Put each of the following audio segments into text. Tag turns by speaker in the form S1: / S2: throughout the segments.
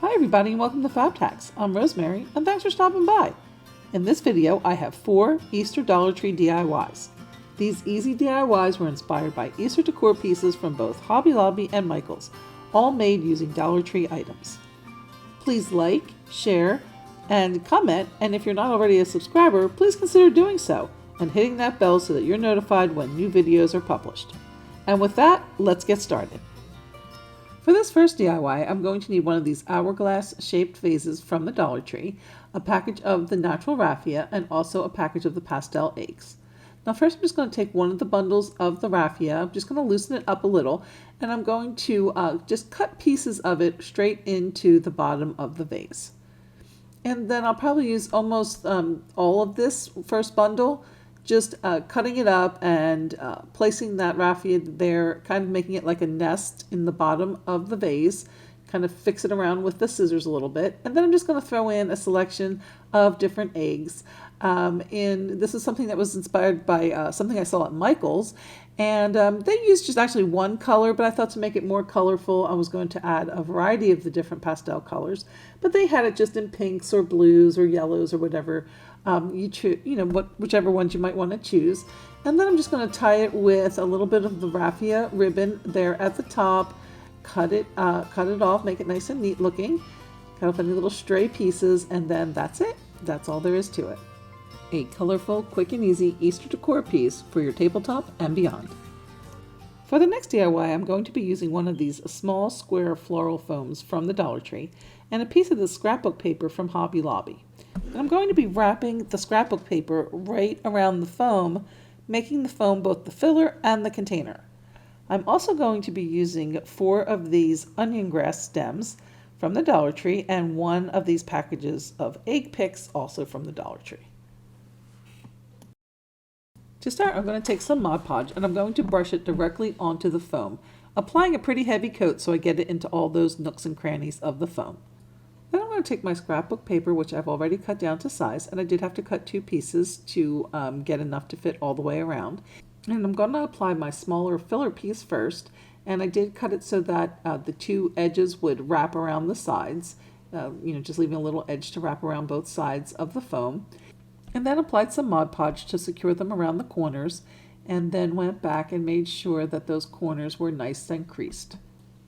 S1: Hi everybody and welcome to Fab Tax. I'm Rosemary and thanks for stopping by. In this video I have 4 Easter Dollar Tree DIYs. These easy DIYs were inspired by Easter decor pieces from both Hobby Lobby and Michaels, all made using Dollar Tree items. Please like, share, and comment, and if you're not already a subscriber, please consider doing so and hitting that bell so that you're notified when new videos are published. And with that, let's get started. For this first DIY, I'm going to need one of these hourglass shaped vases from the Dollar Tree, a package of the natural raffia, and also a package of the pastel eggs. Now first I'm just going to take one of the bundles of the raffia, I'm just going to loosen it up a little, and I'm going to just cut pieces of it straight into the bottom of the vase. And then I'll probably use almost all of this first bundle, just cutting it up and placing that raffia there, kind of making it like a nest in the bottom of the vase, kind of fix it around with the scissors a little bit. And then I'm just going to throw in a selection of different eggs. And this is something that was inspired by something I saw at Michael's. And they used just actually one color, but I thought to make it more colorful, I was going to add a variety of the different pastel colors. But they had it just in pinks or blues or yellows or whatever you choose, whichever ones you might want to choose. And then I'm just going to tie it with a little bit of the raffia ribbon there at the top. Cut it off, make it nice and neat looking. Cut off any little stray pieces, and then that's it. That's all there is to it. A colorful, quick and easy Easter decor piece for your tabletop and beyond. For the next DIY, I'm going to be using one of these small square floral foams from the Dollar Tree and a piece of the scrapbook paper from Hobby Lobby. And I'm going to be wrapping the scrapbook paper right around the foam, making the foam both the filler and the container. I'm also going to be using 4 of these onion grass stems from the Dollar Tree and 1 of these packages of egg picks also from the Dollar Tree. To start, I'm going to take some Mod Podge and I'm going to brush it directly onto the foam, applying a pretty heavy coat so I get it into all those nooks and crannies of the foam. Then I'm going to take my scrapbook paper, which I've already cut down to size, and I did have to cut 2 pieces to get enough to fit all the way around. And I'm going to apply my smaller filler piece first, and I did cut it so that the 2 edges would wrap around the sides, just leaving a little edge to wrap around both sides of the foam. And then applied some Mod Podge to secure them around the corners, and then went back and made sure that those corners were nice and creased.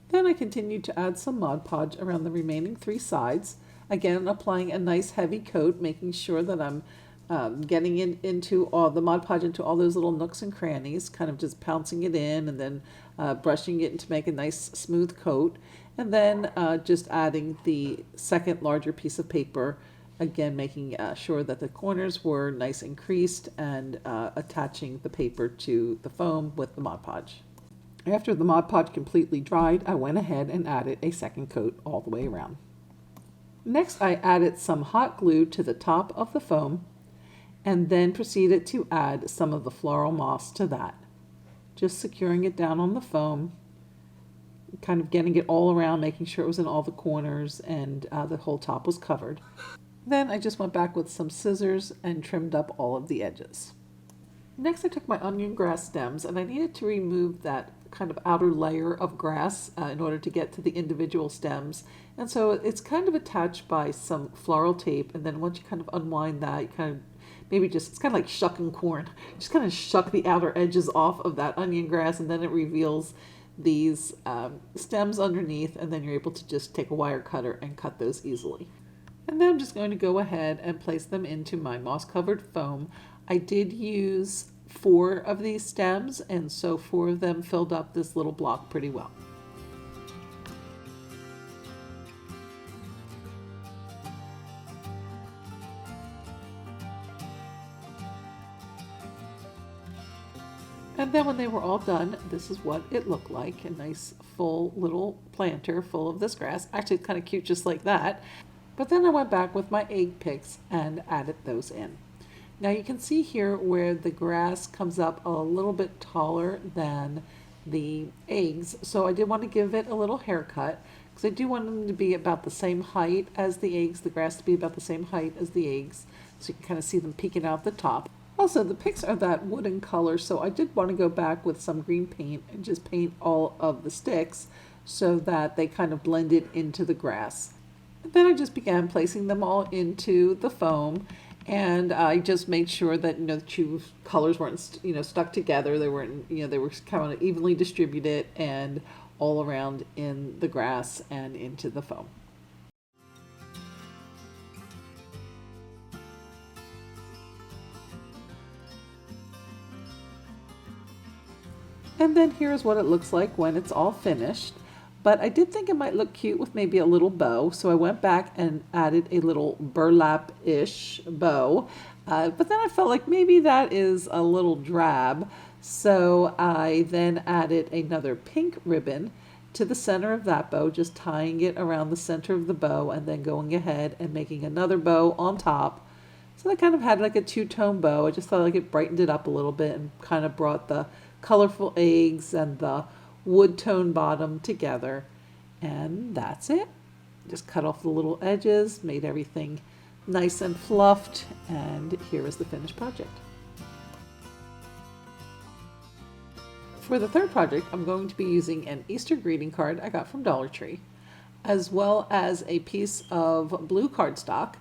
S1: Then I continued to add some Mod Podge around the remaining 3 sides, again applying a nice heavy coat, making sure that I'm getting into all the Mod Podge into all those little nooks and crannies, kind of just pouncing it in and then brushing it to make a nice smooth coat, and then just adding the second larger piece of paper, again making sure that the corners were nice and creased, and attaching the paper to the foam with the Mod Podge. After the Mod Podge completely dried, I went ahead and added a second coat all the way around. Next, I added some hot glue to the top of the foam and then proceeded to add some of the floral moss to that. Just securing it down on the foam, kind of getting it all around, making sure it was in all the corners and the whole top was covered. Then I just went back with some scissors and trimmed up all of the edges. Next I took my onion grass stems and I needed to remove that kind of outer layer of grass in order to get to the individual stems. And so it's kind of attached by some floral tape, and then once you kind of unwind that, you kind of it's kind of like shucking corn. Just kind of shuck the outer edges off of that onion grass, and then it reveals these stems underneath, and then you're able to just take a wire cutter and cut those easily. And then I'm just going to go ahead and place them into my moss-covered foam. I did use 4 of these stems, and so 4 of them filled up this little block pretty well. And then when they were all done, this is what it looked like. A nice full little planter full of this grass. Actually, it's kind of cute just like that. But then I went back with my egg picks and added those in. Now you can see here where the grass comes up a little bit taller than the eggs. So I did want to give it a little haircut because I do want them to be about the same height as the eggs, the grass to be about the same height as the eggs. So you can kind of see them peeking out the top. Also, the picks are that wooden color, so I did want to go back with some green paint and just paint all of the sticks so that they kind of blended into the grass. And then I just began placing them all into the foam, and I just made sure that the two colors weren't stuck together. They weren't they were kind of evenly distributed and all around in the grass and into the foam. And then here's what it looks like when it's all finished. But I did think it might look cute with maybe a little bow, so I went back and added a little burlap-ish bow. But then I felt like maybe that is a little drab, so I then added another pink ribbon to the center of that bow, just tying it around the center of the bow and then going ahead and making another bow on top. So I kind of had like a two-tone bow. I just thought like it brightened it up a little bit and kind of brought the colorful eggs and the wood tone bottom together. And that's it. Just cut off the little edges, made everything nice and fluffed, and here is the finished project. For the third project, I'm going to be using an Easter greeting card I got from Dollar Tree, as well as a piece of blue cardstock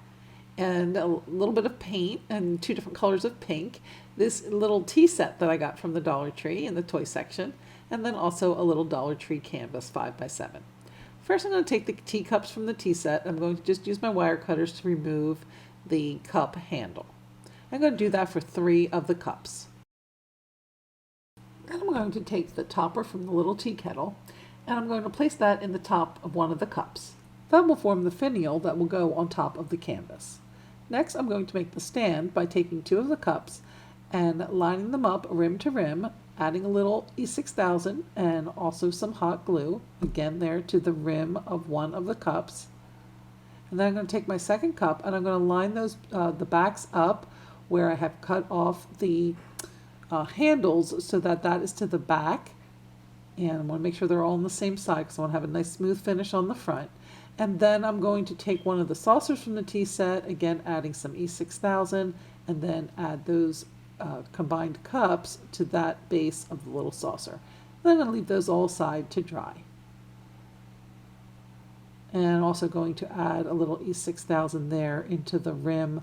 S1: and a little bit of paint and two different colors of pink, this little tea set that I got from the Dollar Tree in the toy section, and then also a little Dollar Tree canvas 5x7. First, I'm going to take the teacups from the tea set. I'm going to just use my wire cutters to remove the cup handle. I'm going to do that for 3 of the cups. Then I'm going to take the topper from the little tea kettle, and I'm going to place that in the top of one of the cups. That will form the finial that will go on top of the canvas. Next, I'm going to make the stand by taking 2 of the cups and lining them up rim to rim, adding a little E6000 and also some hot glue, again there to the rim of one of the cups. And then I'm going to take my second cup and I'm going to line those the backs up where I have cut off the handles so that that is to the back. And I want to make sure they're all on the same side because I want to have a nice smooth finish on the front. And then I'm going to take one of the saucers from the tea set, again adding some E6000, and then add those combined cups to that base of the little saucer. Then I'm going to leave those all aside to dry. And I'm also going to add a little E6000 there into the rim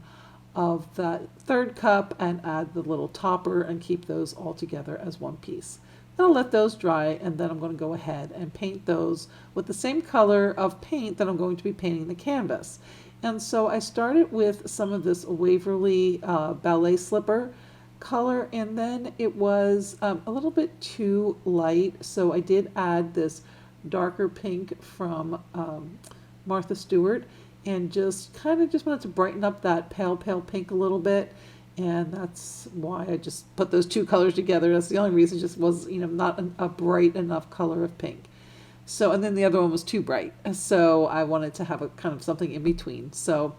S1: of that third cup and add the little topper and keep those all together as one piece. Then I'll let those dry, and then I'm going to go ahead and paint those with the same color of paint that I'm going to be painting the canvas. And so I started with some of this Waverly ballet slipper color, and then it was a little bit too light, so I did add this darker pink from Martha Stewart, and just wanted to brighten up that pale pink a little bit. And that's why I just put those 2 colors together. That's the only reason. It just was, not a bright enough color of pink. So, and then the other one was too bright. So I wanted to have a kind of something in between. So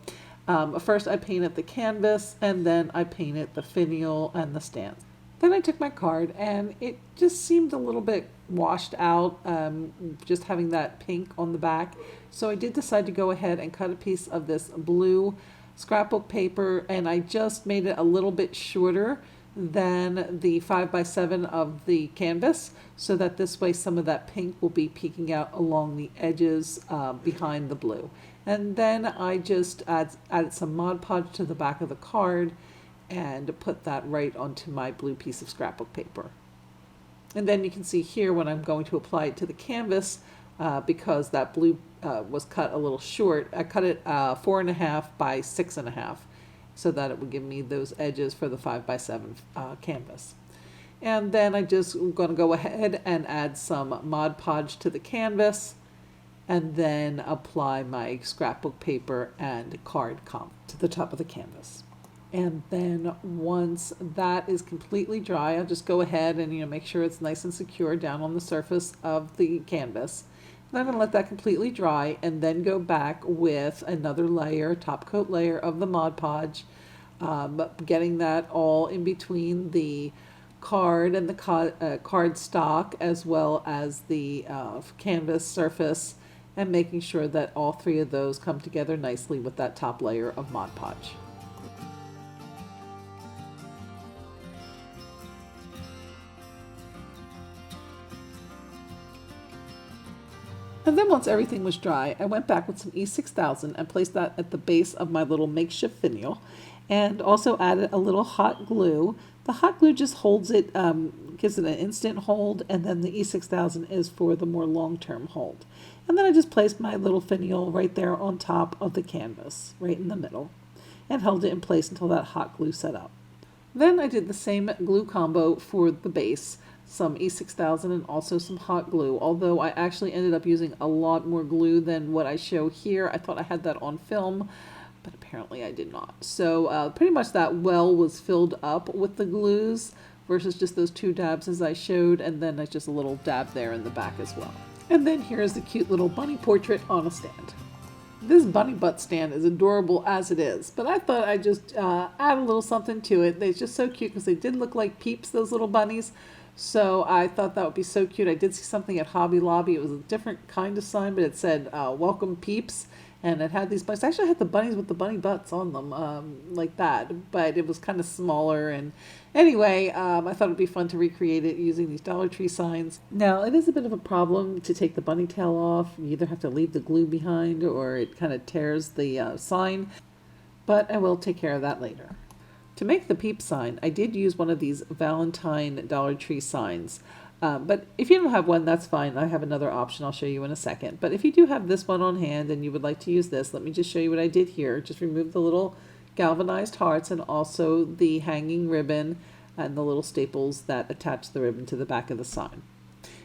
S1: first I painted the canvas, and then I painted the finial and the stand. Then I took my card, and it just seemed a little bit washed out, just having that pink on the back. So I did decide to go ahead and cut a piece of this blue scrapbook paper, and I just made it a little bit shorter than the 5x7 of the canvas, so that this way some of that pink will be peeking out along the edges behind the blue. And then I just added some Mod Podge to the back of the card and put that right onto my blue piece of scrapbook paper. And then you can see here when I'm going to apply it to the canvas, because that blue was cut a little short, I cut it 4.5 by 6.5 so that it would give me those edges for the 5x7 canvas. And then I just going to go ahead and add some Mod Podge to the canvas, and then apply my scrapbook paper and card comp to the top of the canvas. And then once that is completely dry, I'll just go ahead and make sure it's nice and secure down on the surface of the canvas. Then I'm going to let that completely dry, and then go back with another layer, top coat layer of the Mod Podge, getting that all in between the card and the card stock, as well as the canvas surface, and making sure that all 3 of those come together nicely with that top layer of Mod Podge. And then once everything was dry, I went back with some E6000 and placed that at the base of my little makeshift finial, and also added a little hot glue. The hot glue just holds it, gives it an instant hold, and then the E6000 is for the more long-term hold. And then I just placed my little finial right there on top of the canvas, right in the middle, and held it in place until that hot glue set up. Then I did the same glue combo for the base, some E6000 and also some hot glue, although I actually ended up using a lot more glue than what I show here. I thought I had that on film, but apparently I did not. So pretty much that well was filled up with the glues versus just those 2 dabs as I showed, and then just a little dab there in the back as well. And then here's the cute little bunny portrait on a stand. This bunny butt stand is adorable as it is, but I thought I'd just add a little something to it. They're just so cute because they did look like Peeps, those little bunnies. So I thought that would be so cute. I did see something at Hobby Lobby. It was a different kind of sign, but it said, welcome Peeps. And it had these bunnies. Actually, I had the bunnies with the bunny butts on them, like that. But it was kind of smaller. And anyway, I thought it would be fun to recreate it using these Dollar Tree signs. Now, it is a bit of a problem to take the bunny tail off. You either have to leave the glue behind or it kind of tears the sign. But I will take care of that later. To make the Peep sign, I did use one of these Valentine Dollar Tree signs. But if you don't have one, that's fine. I have another option I'll show you in a second. But if you do have this one on hand and you would like to use this, let me just show you what I did here. Just remove the little galvanized hearts and also the hanging ribbon and the little staples that attach the ribbon to the back of the sign.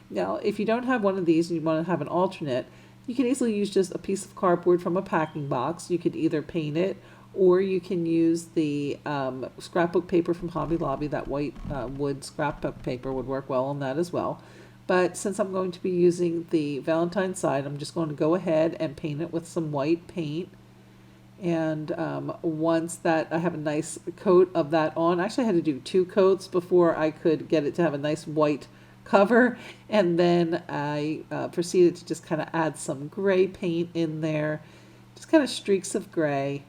S1: Now, if you don't have one of these and you want to have an alternate, you can easily use just a piece of cardboard from a packing box. You could either paint it, or you can use the scrapbook paper from Hobby Lobby. That white wood scrapbook paper would work well on that as well. But since I'm going to be using the Valentine side, I'm just going to go ahead and paint it with some white paint. And once that I have a nice coat of that on, actually I had to do 2 coats before I could get it to have a nice white cover. And then I proceeded to just kind of add some gray paint in there, just kind of streaks of gray.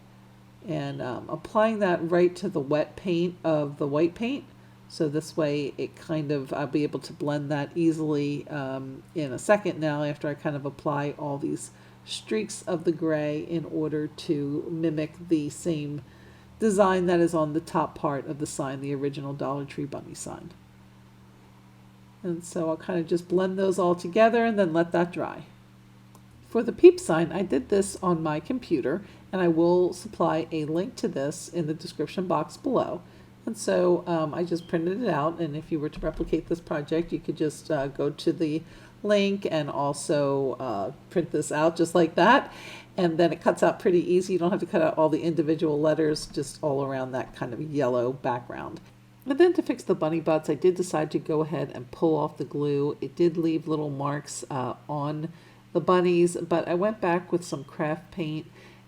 S1: And applying that right to the wet paint of the white paint. So this way it kind of, I'll be able to blend that easily in a second now after I kind of apply all these streaks of the gray in order to mimic the same design that is on the top part of the sign, the original Dollar Tree bunny sign. And so I'll kind of just blend those all together and then let that dry. For the Peep sign, I did this on my computer, and I will supply a link to this in the description box below. And so I just printed it out, and if you were to replicate this project, you could just go to the link and also print this out just like that. And then it cuts out pretty easy. You don't have to cut out all the individual letters, just all around that kind of yellow background. And then to fix the bunny butts, I did decide to go ahead and pull off the glue. It did leave little marks on the bunnies, but I went back with some craft paint,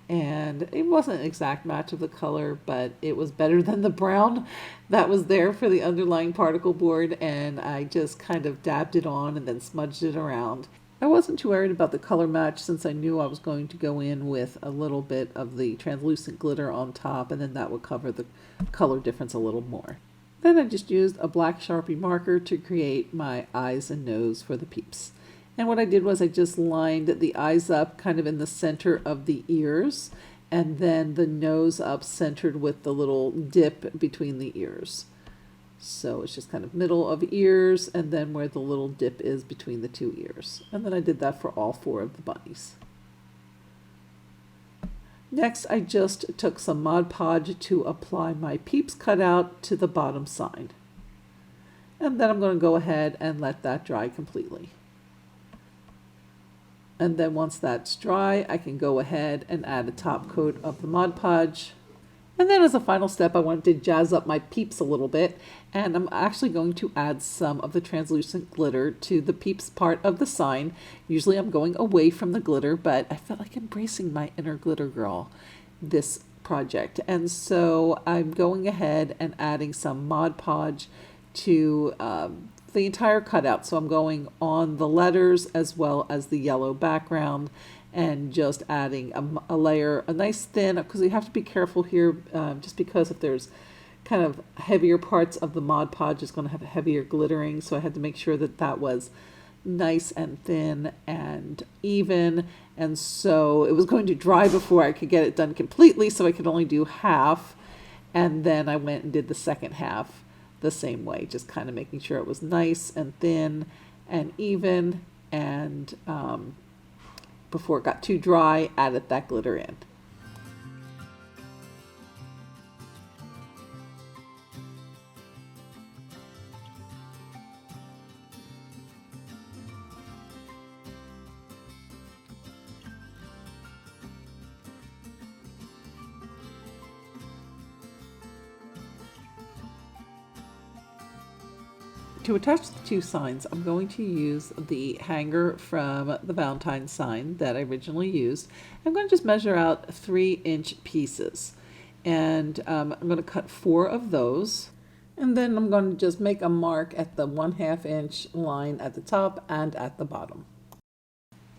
S1: and it wasn't an exact match of the color, but it was better than the brown that was there for the underlying particle board, and I just kind of dabbed it on and then smudged it around. I wasn't too worried about the color match since I knew I was going to go in with a little bit of the translucent glitter on top, and then that would cover the color difference a little more. Then I just used a black Sharpie marker to create my eyes and nose for the Peeps. And what I did was I just lined the eyes up kind of in the center of the ears, and then the nose up centered with the little dip between the ears. So it's just kind of middle of ears and then where the little dip is between the 2 ears. And then I did that for all 4 of the bunnies. Next, I just took some Mod Podge to apply my Peeps cutout to the bottom side. And then I'm going to go ahead and let that dry completely. And then once that's dry, I can go ahead and add a top coat of the Mod Podge. And then as a final step, I wanted to jazz up my Peeps a little bit. And I'm actually going to add some of the translucent glitter to the Peeps part of the sign. Usually I'm going away from the glitter, but I felt like embracing my inner glitter girl this project. And so I'm going ahead and adding some Mod Podge to the entire cutout. So I'm going on the letters as well as the yellow background and just adding a layer, a nice thin, because you have to be careful here just because if there's kind of heavier parts of the Mod Podge is going to have a heavier glittering. So I had to make sure that that was nice and thin and even, and so it was going to dry before I could get it done completely, so I could only do half. And then I went and did the second half the same way, just kind of making sure it was nice and thin and even, and before it got too dry, added that glitter in. To attach the two signs, I'm going to use the hanger from the Valentine's sign that I originally used. I'm going to just measure out 3-inch pieces, and I'm going to cut 4 of those, and then I'm going to just make a mark at the 1/2 inch line at the top and at the bottom.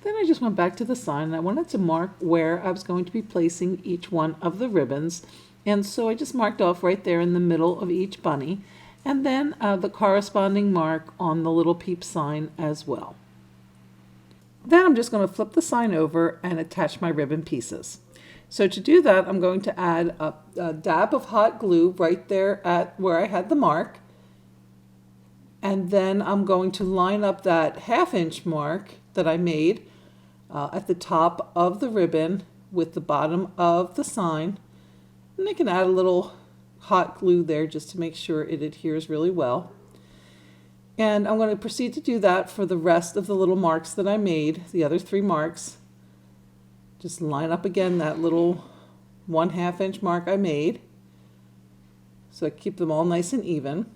S1: Then I just went back to the sign and I wanted to mark where I was going to be placing each one of the ribbons, and so I just marked off right there in the middle of each bunny, and then the corresponding mark on the little peep sign as well. Then I'm just going to flip the sign over and attach my ribbon pieces. So to do that, I'm going to add a dab of hot glue right there at where I had the mark, and then I'm going to line up that 1/2 inch mark that I made at the top of the ribbon with the bottom of the sign, and I can add a little hot glue there just to make sure it adheres really well. And I'm going to proceed to do that for the rest of the little marks that I made, the other 3 marks. Just line up again that little 1/2 inch mark I made, so I keep them all nice and even.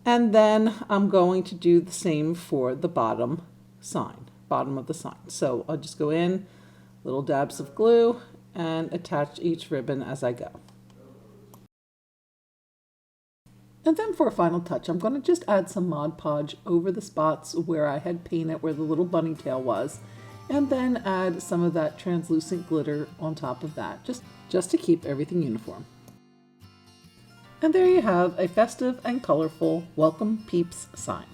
S1: And then I'm going to do the same for the bottom of the sign. So I'll just go in, little dabs of glue, and attach each ribbon as I go. And then for a final touch, I'm going to just add some Mod Podge over the spots where I had painted where the little bunny tail was, and then add some of that translucent glitter on top of that, just to keep everything uniform. And there you have a festive and colorful Welcome Peeps sign.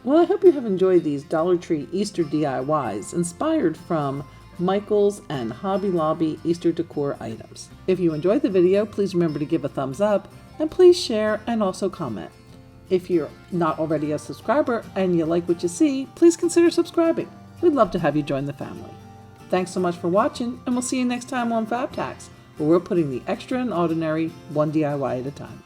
S1: Well, I hope you have enjoyed these Dollar Tree Easter DIYs inspired from Michaels and Hobby Lobby Easter decor items. If you enjoyed the video, please remember to give a thumbs up, and please share and also comment. If you're not already a subscriber and you like what you see, please consider subscribing. We'd love to have you join the family. Thanks so much for watching, and we'll see you next time on Fab Tax, where we're putting the extra and ordinary one DIY at a time.